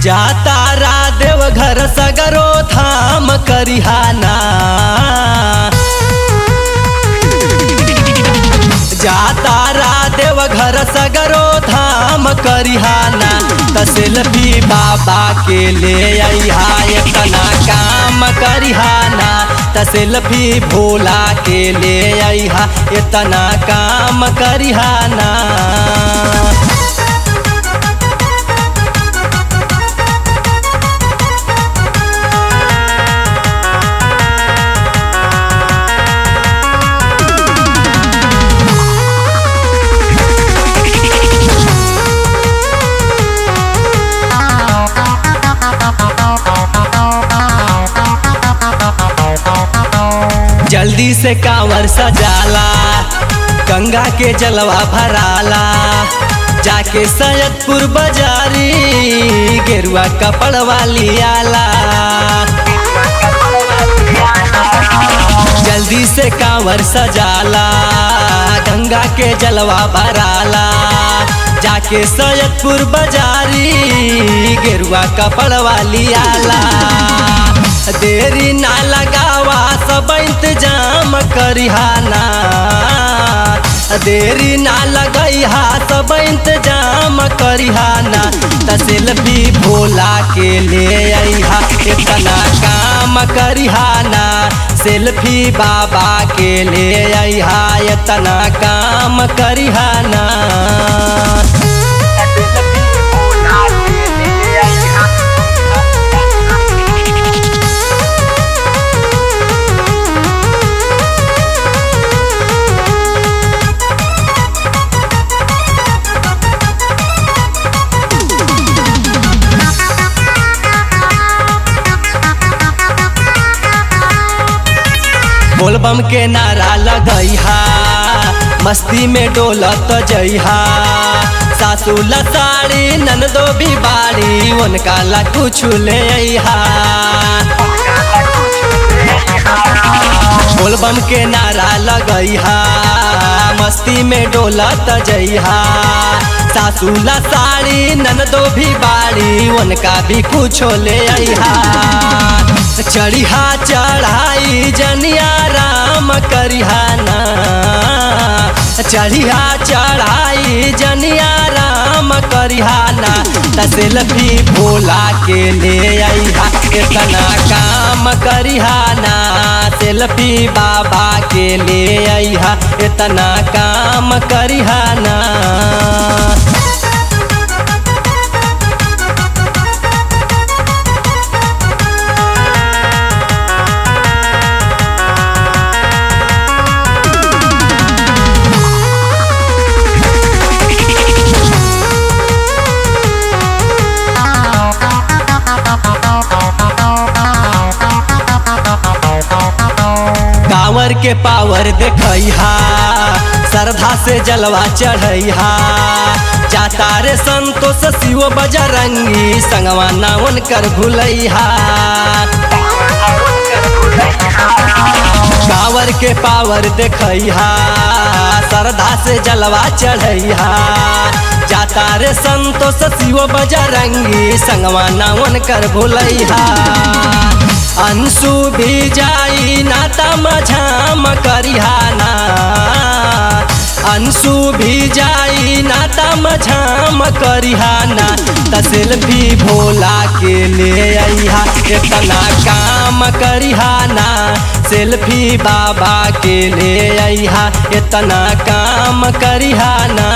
जाता रा देव घर सगरो धाम करिहाना, जाता रा देव घर सगरो धाम करिहाना। त सेल्फी बाबा के ले अइहा इतना काम करिहाना, त सेल्फी भोला के ले अइहा इतना काम करिहाना। जल्दी से कांवर सजाला, गंगा के जलवा भराला, जाके सैयदपुर बाजारी गेरुआ कपड़वा लियाला। जल्दी से कांवर सजाला, गंगा के जलवा भराला, जाके सैयदपुर बाजारी गेरुआ कपड़वा लियाला। देरी ना लगावा सब इंतजाम करिहाना, देरी ना लगैहा सब इंतजाम करिहाना। त सेल्फी भोला के ले अइहा इतना काम करिहाना, सेल्फी बाबा के ले अइहा इतना काम करिहाना। बोलबम के नारा लगैहा, मस्ती में डोलत जइहा, सासू ला साड़ी ननदो भी बाड़ी उनका ला कुछ ले अइहा। बोलबम के नारा लगैहा, मस्ती में डोलत जइहा, सासू ला साड़ी ननदो भी बाड़ी उनका भी कुछ ले अइहा। चढ़िहा चढ़ाई जनिया राम करिहाना, चढ़िहा चढ़ाई जनिया राम करिहाना। त सेल्फी भोला के ले अइहा इतना काम करिहाना, सेल्फी बाबा के ले अइहा इतना काम करिहाना। कांवर के पावर देखैहा, श्रद्धा से जलवा चढ़ैहा, जाता रे संतोष शिव बजरंगी संगवा ना उनकर भुलैहा। कांवर के पावर देखैहा, श्रद्धा से जलवा चढ़ैहा, जाता रे संतोष शिव बजरंगी संगवा ना उनकर भुलैहा। अंशु भी जाई नाता मझाम करिहाना, अंशु भी जाई नाता मझाम करिहाना। त सेल्फी भोला के ले अइहा इतना काम करिहाना, सेल्फी बाबा के ले अइहा इतना काम करिहाना।